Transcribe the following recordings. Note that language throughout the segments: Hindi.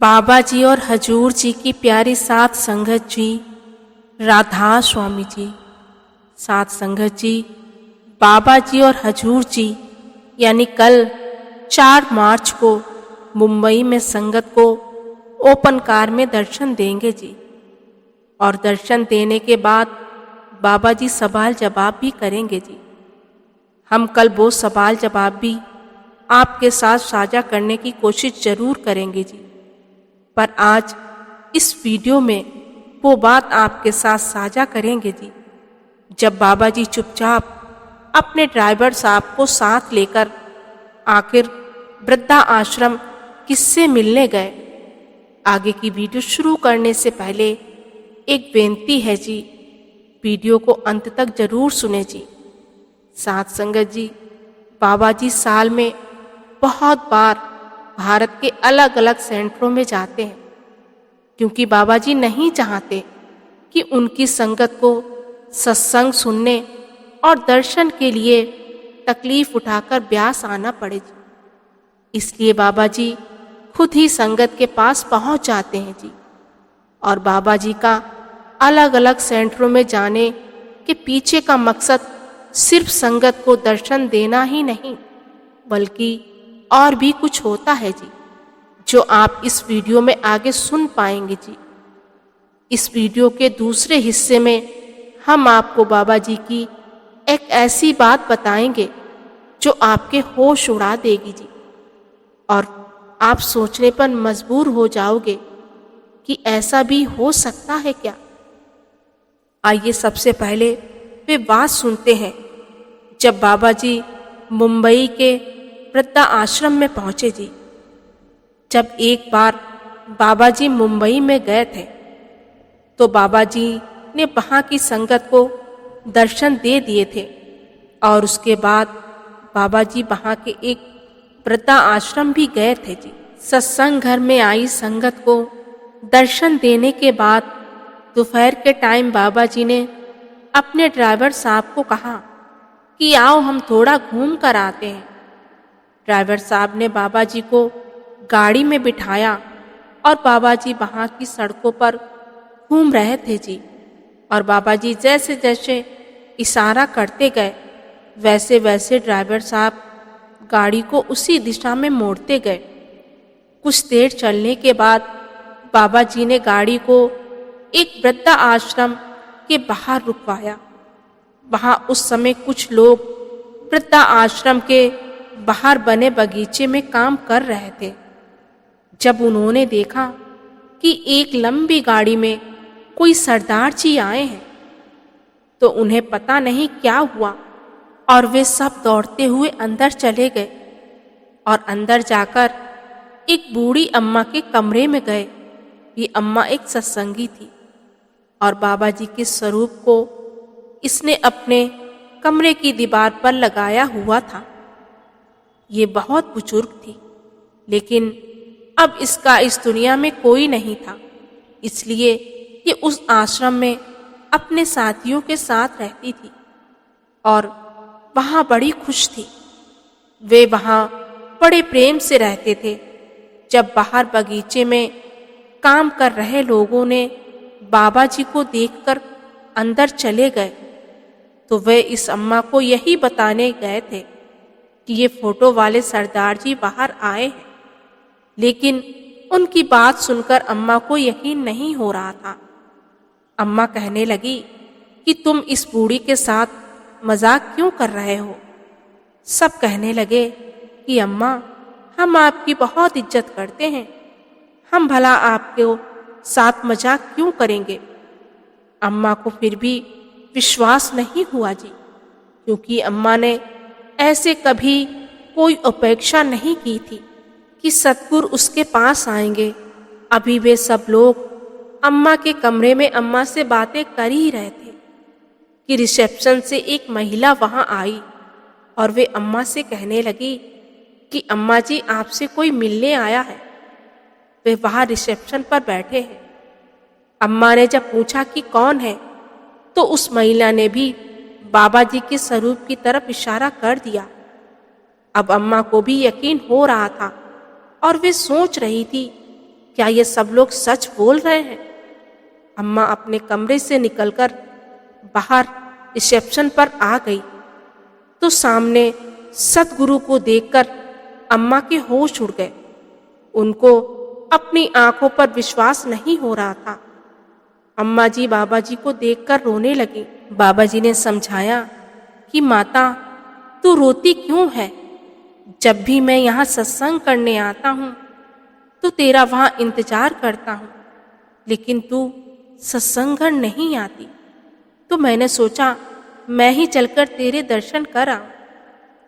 बाबा जी और हजूर जी की प्यारी सात संगत जी, राधा स्वामी जी, सात संगत जी, बाबा जी और हजूर जी यानी कल 4 मार्च को मुंबई में संगत को ओपन कार में दर्शन देंगे जी। और दर्शन देने के बाद बाबा जी सवाल जवाब भी करेंगे जी। हम कल वो सवाल जवाब भी आपके साथ साझा करने की कोशिश जरूर करेंगे जी। पर आज इस वीडियो में वो बात आपके साथ साझा करेंगे जी, जब बाबा जी चुपचाप अपने ड्राइवर साहब को साथ लेकर आखिर वृद्धा आश्रम किससे मिलने गए। आगे की वीडियो शुरू करने से पहले एक बेनती है जी, वीडियो को अंत तक जरूर सुने जी। साथ संगत जी, बाबा जी साल में बहुत बार भारत के अलग अलग सेंटरों में जाते हैं, क्योंकि बाबा जी नहीं चाहते कि उनकी संगत को सत्संग सुनने और दर्शन के लिए तकलीफ उठाकर ब्यास आना पड़े जी। इसलिए बाबा जी खुद ही संगत के पास पहुंच जाते हैं जी। और बाबा जी का अलग अलग सेंटरों में जाने के पीछे का मकसद सिर्फ संगत को दर्शन देना ही नहीं, बल्कि और भी कुछ होता है जी, जो आप इस वीडियो में आगे सुन पाएंगे जी। इस वीडियो के दूसरे हिस्से में हम आपको बाबा जी की एक ऐसी बात बताएंगे जो आपके होश उड़ा देगी जी, और आप सोचने पर मजबूर हो जाओगे कि ऐसा भी हो सकता है क्या। आइए सबसे पहले वे बात सुनते हैं जब बाबा जी मुंबई के वृद्धा आश्रम में पहुंचे जी। जब एक बार बाबा जी मुंबई में गए थे तो बाबा जी ने वहां की संगत को दर्शन दे दिए थे, और उसके बाद बाबा जी वहां के एक वृद्धा आश्रम भी गए थे जी। सत्संग घर में आई संगत को दर्शन देने के बाद दोपहर के टाइम बाबा जी ने अपने ड्राइवर साहब को कहा कि आओ हम थोड़ा घूम कर आते हैं। ड्राइवर साहब ने बाबा जी को गाड़ी में बिठाया और बाबा जी वहाँ की सड़कों पर घूम रहे थे जी। और बाबा जी जैसे जैसे इशारा करते गए वैसे वैसे ड्राइवर साहब गाड़ी को उसी दिशा में मोड़ते गए। कुछ देर चलने के बाद बाबा जी ने गाड़ी को एक वृद्धा आश्रम के बाहर रुकवाया। वहाँ उस समय कुछ लोग वृद्धा आश्रम के बाहर बने बगीचे में काम कर रहे थे। जब उन्होंने देखा कि एक लंबी गाड़ी में कोई सरदार जी आए हैं तो उन्हें पता नहीं क्या हुआ, और वे सब दौड़ते हुए अंदर चले गए और अंदर जाकर एक बूढ़ी अम्मा के कमरे में गए। ये अम्मा एक सत्संगी थी और बाबा जी के स्वरूप को इसने अपने कमरे की दीवार पर लगाया हुआ था। ये बहुत बुजुर्ग थी, लेकिन अब इसका इस दुनिया में कोई नहीं था, इसलिए ये उस आश्रम में अपने साथियों के साथ रहती थी और वहाँ बड़ी खुश थी। वे वहाँ बड़े प्रेम से रहते थे। जब बाहर बगीचे में काम कर रहे लोगों ने बाबा जी को देखकर अंदर चले गए तो वे इस अम्मा को यही बताने गए थे कि ये फोटो वाले सरदार जी बाहर आए हैं। लेकिन उनकी बात सुनकर अम्मा को यकीन नहीं हो रहा था। अम्मा कहने लगी कि तुम इस बूढ़ी के साथ मजाक क्यों कर रहे हो। सब कहने लगे कि अम्मा, हम आपकी बहुत इज्जत करते हैं, हम भला आपके साथ मजाक क्यों करेंगे। अम्मा को फिर भी विश्वास नहीं हुआ जी, क्योंकि अम्मा ने ऐसे कभी कोई अपेक्षा नहीं की थी कि सतगुरु उसके पास आएंगे। अभी वे सब लोग अम्मा के कमरे में अम्मा से बातें कर ही रहे थे कि रिसेप्शन से एक महिला वहां आई और वे अम्मा से कहने लगी कि अम्मा जी, आपसे कोई मिलने आया है। वे वहां रिसेप्शन पर बैठे हैं। अम्मा ने जब पूछा कि कौन है तो उस महिला ने भी बाबा जी के स्वरूप की तरफ इशारा कर दिया। अब अम्मा को भी यकीन हो रहा था और वे सोच रही थी क्या ये सब लोग सच बोल रहे हैं? अम्मा अपने कमरे से निकलकर बाहर रिसेप्शन पर आ गई तो सामने सतगुरु को देखकर अम्मा के होश उड़ गए। उनको अपनी आंखों पर विश्वास नहीं हो रहा था। अम्मा जी बाबा जी को देखकर रोने लगी। बाबा जी ने समझाया कि माता, तू रोती क्यों है? जब भी मैं यहाँ सत्संग करने आता हूँ तो तेरा वहाँ इंतजार करता हूँ, लेकिन तू सत्संग घर नहीं आती, तो मैंने सोचा मैं ही चलकर तेरे दर्शन कर आऊं।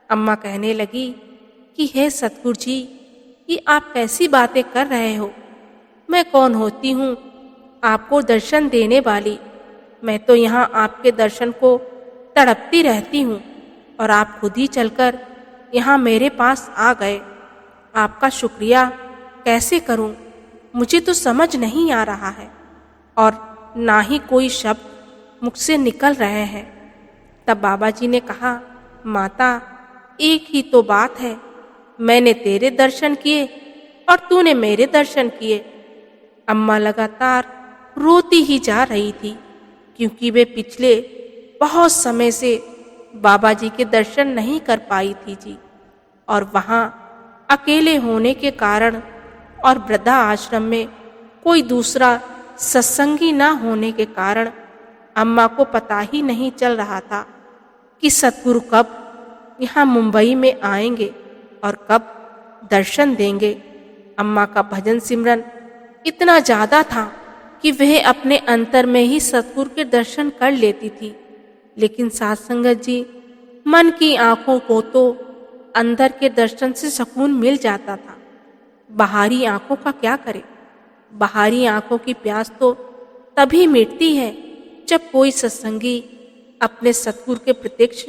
अम्मा कहने लगी कि हे सतगुरु जी, ये आप कैसी बातें कर रहे हो? मैं कौन होती हूँ आपको दर्शन देने वाली? मैं तो यहाँ आपके दर्शन को तड़पती रहती हूँ और आप खुद ही चलकर यहाँ मेरे पास आ गए। आपका शुक्रिया कैसे करूँ, मुझे तो समझ नहीं आ रहा है और ना ही कोई शब्द मुख से निकल रहे हैं। तब बाबा जी ने कहा, माता, एक ही तो बात है, मैंने तेरे दर्शन किए और तूने मेरे दर्शन किए। अम्मा लगातार रोती ही जा रही थी क्योंकि वे पिछले बहुत समय से बाबा जी के दर्शन नहीं कर पाई थी जी, और वहाँ अकेले होने के कारण और वृद्धा आश्रम में कोई दूसरा सत्संगी ना होने के कारण अम्मा को पता ही नहीं चल रहा था कि सतगुरु कब यहाँ मुंबई में आएंगे और कब दर्शन देंगे। अम्मा का भजन सिमरन इतना ज़्यादा था कि वह अपने अंतर में ही सतगुरु के दर्शन कर लेती थी, लेकिन साथ संगत जी, मन की आंखों को तो अंदर के दर्शन से सुकून मिल जाता था। बाहरी आंखों का क्या करे? बाहरी आंखों की प्यास तो तभी मिटती है जब कोई सत्संगी अपने सतगुरु के प्रत्यक्ष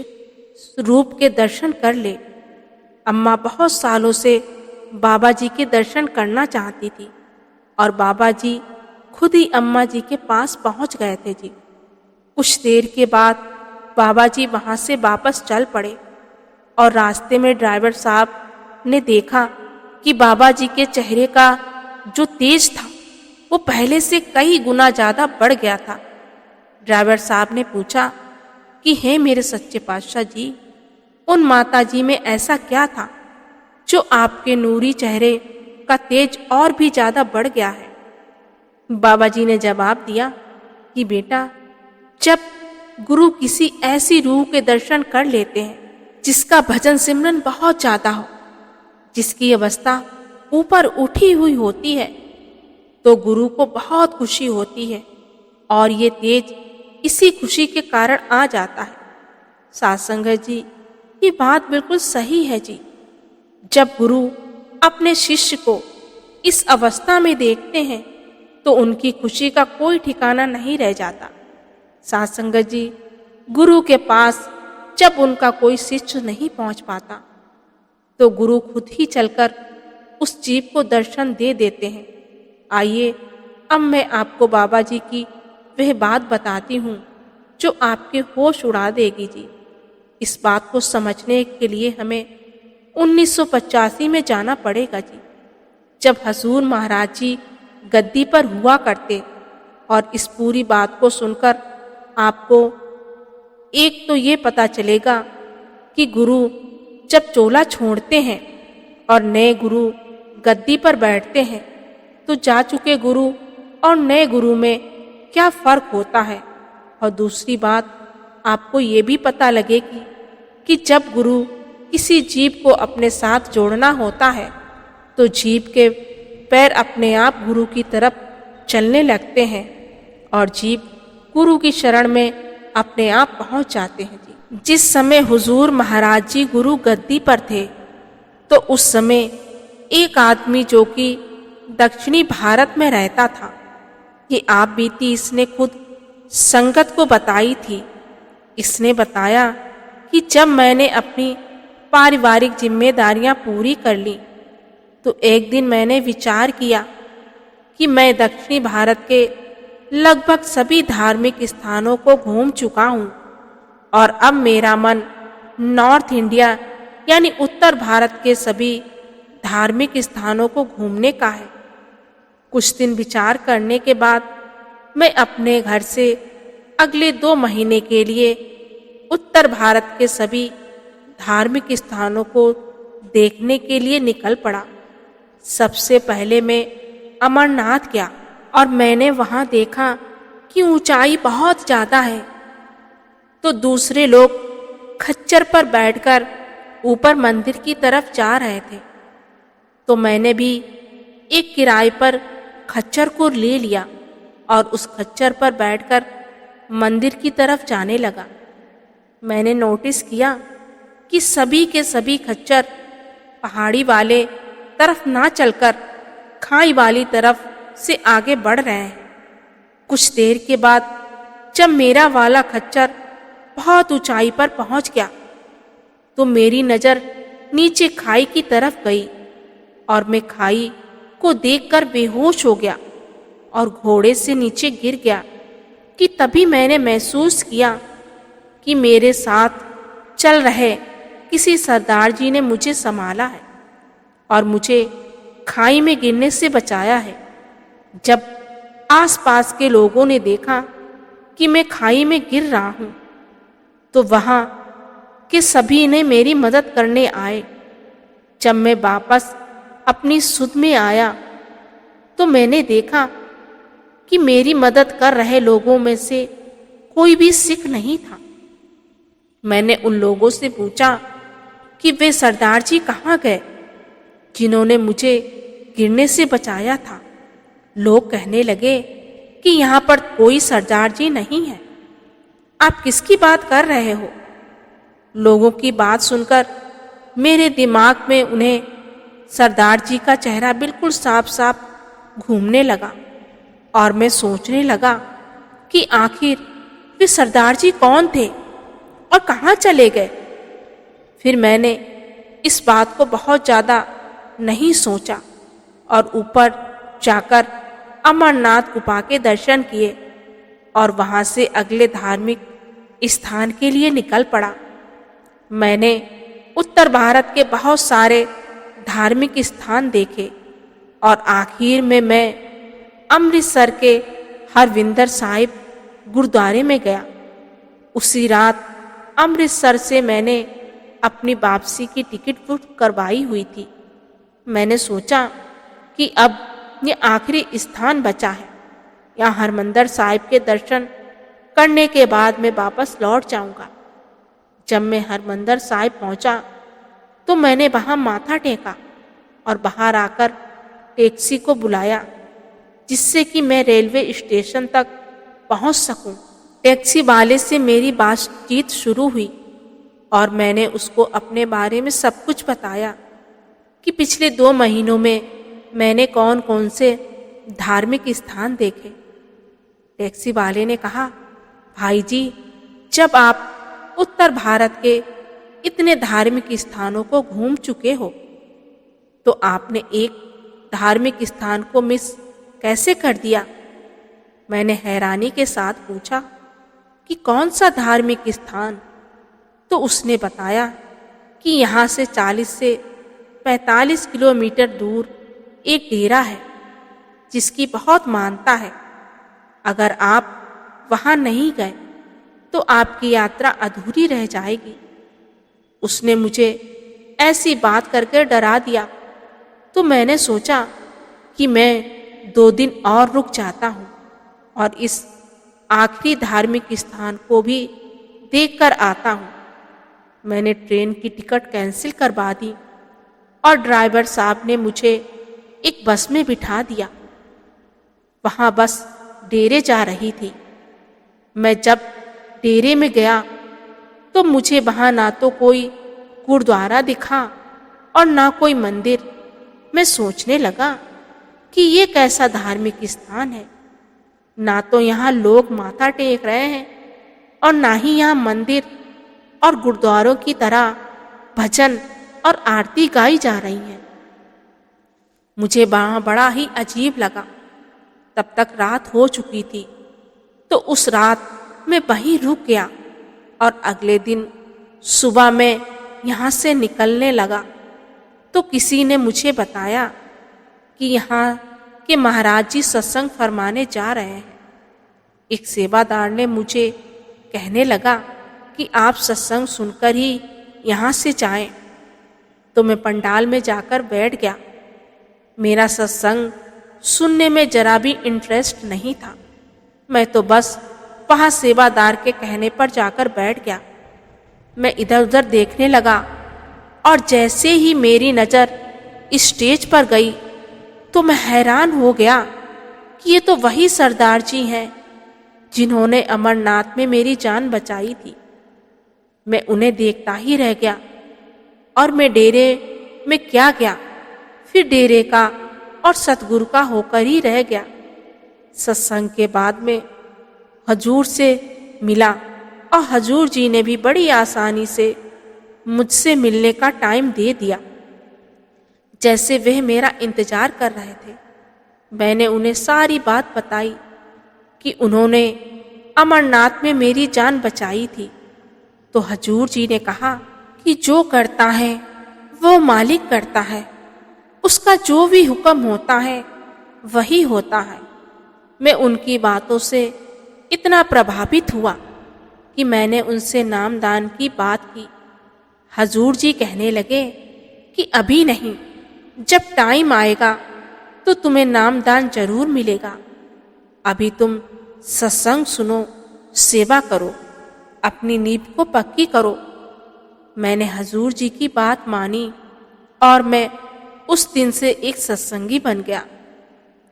रूप के दर्शन कर ले। अम्मा बहुत सालों से बाबा जी के दर्शन करना चाहती थी और बाबा जी खुद ही अम्मा जी के पास पहुंच गए थे जी। कुछ देर के बाद बाबा जी वहां से वापस चल पड़े और रास्ते में ड्राइवर साहब ने देखा कि बाबा जी के चेहरे का जो तेज था वो पहले से कई गुना ज़्यादा बढ़ गया था। ड्राइवर साहब ने पूछा कि हे मेरे सच्चे पातशाह जी, उन माता जी में ऐसा क्या था जो आपके नूरी चेहरे का तेज और भी ज़्यादा बढ़ गया है? बाबा जी ने जवाब दिया कि बेटा, जब गुरु किसी ऐसी रूह के दर्शन कर लेते हैं जिसका भजन सिमरन बहुत ज़्यादा हो, जिसकी अवस्था ऊपर उठी हुई होती है, तो गुरु को बहुत खुशी होती है और ये तेज इसी खुशी के कारण आ जाता है। साथ संगत जी, ये बात बिल्कुल सही है जी। जब गुरु अपने शिष्य को इस अवस्था में देखते हैं तो उनकी खुशी का कोई ठिकाना नहीं रह जाता। साथ संगत जी, गुरु के पास जब उनका कोई शिष्य नहीं पहुंच पाता तो गुरु खुद ही चलकर उस जीव को दर्शन दे देते हैं। आइए अब मैं आपको बाबा जी की वह बात बताती हूँ जो आपके होश उड़ा देगी जी। इस बात को समझने के लिए हमें 1985 में जाना पड़ेगा जी, जब हजूर महाराज जी गद्दी पर हुआ करते। और इस पूरी बात को सुनकर आपको एक तो ये पता चलेगा कि गुरु जब चोला छोड़ते हैं और नए गुरु गद्दी पर बैठते हैं तो जा चुके गुरु और नए गुरु में क्या फर्क होता है। और दूसरी बात आपको ये भी पता लगेगी कि जब गुरु किसी जीव को अपने साथ जोड़ना होता है तो जीव के पैर अपने आप गुरु की तरफ चलने लगते हैं और जीव गुरु की शरण में अपने आप पहुंच जाते हैं जी। जिस समय हुजूर महाराज जी गुरु गद्दी पर थे तो उस समय एक आदमी जो कि दक्षिणी भारत में रहता था, ये आप बीती इसने खुद संगत को बताई थी। इसने बताया कि जब मैंने अपनी पारिवारिक जिम्मेदारियां पूरी कर ली तो एक दिन मैंने विचार किया कि मैं दक्षिणी भारत के लगभग सभी धार्मिक स्थानों को घूम चुका हूँ और अब मेरा मन नॉर्थ इंडिया यानी उत्तर भारत के सभी धार्मिक स्थानों को घूमने का है। कुछ दिन विचार करने के बाद मैं अपने घर से अगले 2 महीने के लिए उत्तर भारत के सभी धार्मिक स्थानों को देखने के लिए निकल पड़ा। सबसे पहले मैं अमरनाथ गया और मैंने वहां देखा कि ऊंचाई बहुत ज्यादा है, तो दूसरे लोग खच्चर पर बैठकर ऊपर मंदिर की तरफ जा रहे थे, तो मैंने भी एक किराए पर खच्चर को ले लिया और उस खच्चर पर बैठकर मंदिर की तरफ जाने लगा। मैंने नोटिस किया कि सभी के सभी खच्चर पहाड़ी वाले तरफ ना चलकर खाई वाली तरफ से आगे बढ़ रहे हैं। कुछ देर के बाद जब मेरा वाला खच्चर बहुत ऊंचाई पर पहुंच गया, तो मेरी नजर नीचे खाई की तरफ गई और मैं खाई को देखकर बेहोश हो गया और घोड़े से नीचे गिर गया कि तभी मैंने महसूस किया कि मेरे साथ चल रहे किसी सरदार जी ने मुझे संभाला है और मुझे खाई में गिरने से बचाया है। जब आसपास के लोगों ने देखा कि मैं खाई में गिर रहा हूं, तो वहां के सभी ने मेरी मदद करने आए। जब मैं वापस अपनी सुध में आया, तो मैंने देखा कि मेरी मदद कर रहे लोगों में से कोई भी सिख नहीं था। मैंने उन लोगों से पूछा कि वे सरदार जी कहाँ गए जिन्होंने मुझे गिरने से बचाया था। लोग कहने लगे कि यहाँ पर कोई सरदार जी नहीं है, आप किसकी बात कर रहे हो? लोगों की बात सुनकर मेरे दिमाग में उन्हें सरदार जी का चेहरा बिल्कुल साफ साफ घूमने लगा और मैं सोचने लगा कि आखिर वे सरदार जी कौन थे और कहाँ चले गए। फिर मैंने इस बात को बहुत ज़्यादा नहीं सोचा और ऊपर जाकर अमरनाथ गुफा के दर्शन किए और वहां से अगले धार्मिक स्थान के लिए निकल पड़ा। मैंने उत्तर भारत के बहुत सारे धार्मिक स्थान देखे और आखिर में मैं अमृतसर के हरविंदर साहिब गुरुद्वारे में गया। उसी रात अमृतसर से मैंने अपनी वापसी की टिकट बुक करवाई हुई थी। मैंने सोचा कि अब ये आखिरी स्थान बचा है, यहाँ हरमंदिर साहिब के दर्शन करने के बाद मैं वापस लौट जाऊंगा। जब मैं हरमंदिर साहिब पहुंचा, तो मैंने वहां माथा टेका और बाहर आकर टैक्सी को बुलाया, जिससे कि मैं रेलवे स्टेशन तक पहुंच सकूं। टैक्सी वाले से मेरी बातचीत शुरू हुई और मैंने उसको अपने बारे में सब कुछ बताया कि पिछले 2 महीनों में मैंने कौन कौन से धार्मिक स्थान देखे। टैक्सी वाले ने कहा, भाई जी, जब आप उत्तर भारत के इतने धार्मिक स्थानों को घूम चुके हो, तो आपने एक धार्मिक स्थान को मिस कैसे कर दिया? मैंने हैरानी के साथ पूछा कि कौन सा धार्मिक स्थान? तो उसने बताया कि यहाँ से 40 से 45 किलोमीटर दूर एक डेरा है जिसकी बहुत मान्यता है। अगर आप वहां नहीं गए तो आपकी यात्रा अधूरी रह जाएगी। उसने मुझे ऐसी बात करके डरा दिया, तो मैंने सोचा कि मैं 2 दिन और रुक जाता हूँ और इस आखिरी धार्मिक स्थान को भी देखकर आता हूँ। मैंने ट्रेन की टिकट कैंसिल करवा दी और ड्राइवर साहब ने मुझे एक बस में बिठा दिया। वहां बस डेरे जा रही थी। मैं जब डेरे में गया, तो मुझे वहां ना तो कोई गुरुद्वारा दिखा और ना कोई मंदिर। मैं सोचने लगा कि ये कैसा धार्मिक स्थान है। ना तो यहाँ लोग माथा टेक रहे हैं और ना ही यहाँ मंदिर और गुरुद्वारों की तरह भजन और आरती गाई जा रही है। मुझे वहाँ बड़ा ही अजीब लगा। तब तक रात हो चुकी थी, तो उस रात मैं वहीं रुक गया और अगले दिन सुबह मैं यहाँ से निकलने लगा, तो किसी ने मुझे बताया कि यहाँ कि महाराज जी सत्संग फरमाने जा रहे हैं। एक सेवादार ने मुझे कहने लगा कि आप सत्संग सुनकर ही यहाँ से जाएं। तो मैं पंडाल में जाकर बैठ गया। मेरा सत्संग सुनने में जरा भी इंटरेस्ट नहीं था। मैं तो बस वहाँ सेवादार के कहने पर जाकर बैठ गया। मैं इधर उधर देखने लगा और जैसे ही मेरी नज़र स्टेज पर गई तो मैं हैरान हो गया कि ये तो वही सरदार जी हैं जिन्होंने अमरनाथ में मेरी जान बचाई थी। मैं उन्हें देखता ही रह गया और मैं डेरे में क्या गया, फिर डेरे का और सतगुरु का होकर ही रह गया। सत्संग के बाद में हजूर से मिला और हजूर जी ने भी बड़ी आसानी से मुझसे मिलने का टाइम दे दिया, जैसे वह मेरा इंतजार कर रहे थे। मैंने उन्हें सारी बात बताई कि उन्होंने अमरनाथ में मेरी जान बचाई थी। तो हजूर जी ने कहा कि जो करता है वो मालिक करता है, उसका जो भी हुक्म होता है वही होता है। मैं उनकी बातों से इतना प्रभावित हुआ कि मैंने उनसे नामदान की बात की। हजूर जी कहने लगे कि अभी नहीं, जब टाइम आएगा तो तुम्हें नामदान जरूर मिलेगा। अभी तुम सत्संग सुनो, सेवा करो, अपनी नींव को पक्की करो। मैंने हजूर जी की बात मानी और मैं उस दिन से एक सत्संगी बन गया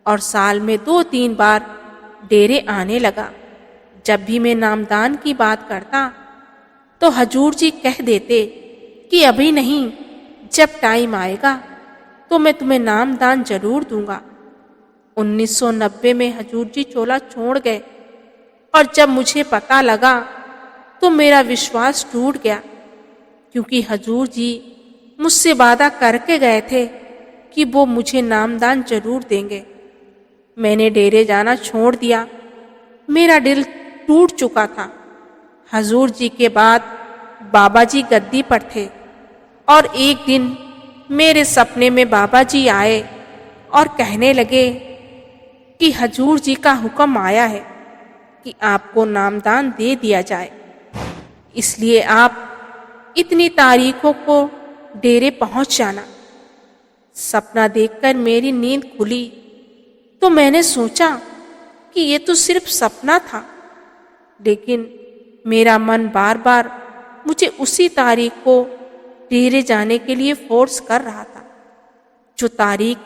और साल में 2-3 बार डेरे आने लगा। जब भी मैं नामदान की बात करता तो हजूर जी कह देते कि अभी नहीं, जब टाइम आएगा तो मैं तुम्हें नामदान जरूर दूंगा। 1990 में हजूर जी चोला छोड़ गए और जब मुझे पता लगा तो मेरा विश्वास टूट गया, क्योंकि हजूर जी मुझसे वादा करके गए थे कि वो मुझे नामदान जरूर देंगे। मैंने डेरे जाना छोड़ दिया। मेरा दिल टूट चुका था। हजूर जी के बाद बाबा जी गद्दी पर थे और एक दिन मेरे सपने में बाबा जी आए और कहने लगे कि हजूर जी का हुक्म आया है कि आपको नामदान दे दिया जाए, इसलिए आप इतनी तारीखों को डेरे पहुंच जाना। सपना देखकर मेरी नींद खुली तो मैंने सोचा कि ये तो सिर्फ सपना था, लेकिन मेरा मन बार बार मुझे उसी तारीख को डेरे जाने के लिए फोर्स कर रहा था, जो तारीख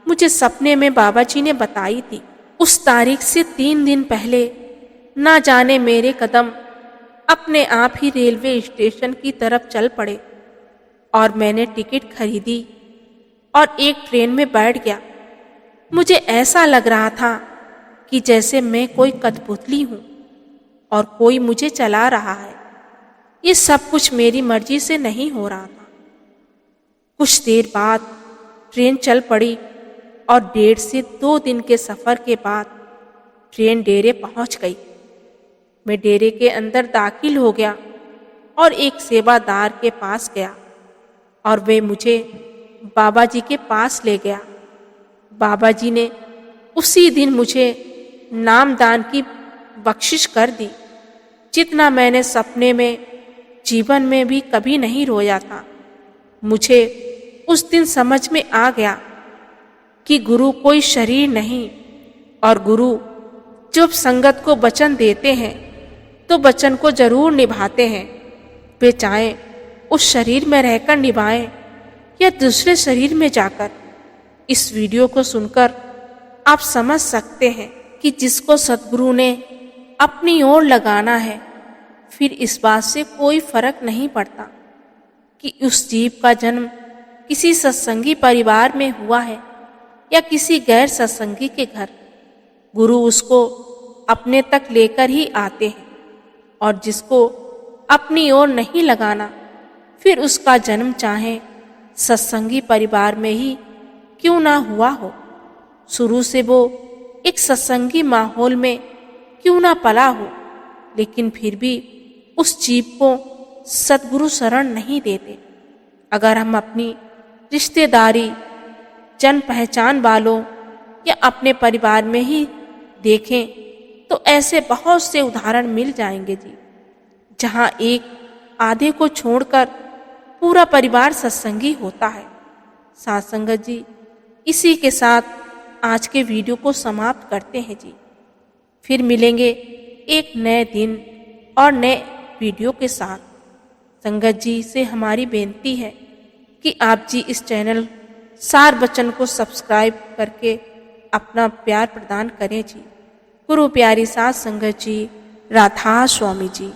मुझे सपने में बाबा जी ने बताई थी। उस तारीख से 3 दिन पहले ना जाने मेरे कदम अपने आप ही रेलवे स्टेशन की तरफ चल पड़े और मैंने टिकट खरीदी और एक ट्रेन में बैठ गया। मुझे ऐसा लग रहा था कि जैसे मैं कोई कठपुतली हूँ और कोई मुझे चला रहा है। ये सब कुछ मेरी मर्जी से नहीं हो रहा था। कुछ देर बाद ट्रेन चल पड़ी और 1.5 से 2 दिन के सफ़र के बाद ट्रेन डेरे पहुंच गई। मैं डेरे के अंदर दाखिल हो गया और एक सेवादार के पास गया और वे मुझे बाबा जी के पास ले गया। बाबा जी ने उसी दिन मुझे नामदान की बख्शिश कर दी, जितना मैंने सपने में जीवन में भी कभी नहीं रोया था। मुझे उस दिन समझ में आ गया कि गुरु कोई शरीर नहीं, और गुरु जब संगत को वचन देते हैं तो वचन को जरूर निभाते हैं। वे चाहे उस शरीर में रहकर निभाएं या दूसरे शरीर में जाकर। इस वीडियो को सुनकर आप समझ सकते हैं कि जिसको सतगुरु ने अपनी ओर लगाना है, फिर इस बात से कोई फर्क नहीं पड़ता कि उस जीव का जन्म किसी सत्संगी परिवार में हुआ है या किसी गैर सत्संगी के घर। गुरु उसको अपने तक लेकर ही आते हैं, और जिसको अपनी ओर नहीं लगाना, फिर उसका जन्म चाहे सत्संगी परिवार में ही क्यों ना हुआ हो, शुरू से वो एक सत्संगी माहौल में क्यों ना पला हो, लेकिन फिर भी उस जीव को सतगुरु शरण नहीं देते। अगर हम अपनी रिश्तेदारी, जान पहचान वालों या अपने परिवार में ही देखें तो ऐसे बहुत से उदाहरण मिल जाएंगे जी, जहाँ एक आधे को छोड़कर पूरा परिवार सत्संगी होता है। साथ संगत जी, इसी के साथ आज के वीडियो को समाप्त करते हैं जी। फिर मिलेंगे एक नए दिन और नए वीडियो के साथ। संगत जी से हमारी बेनती है कि आप जी इस चैनल सार बचन को सब्सक्राइब करके अपना प्यार प्रदान करें जी। गुरु प्यारी साथ संगत जी, राधा स्वामी जी।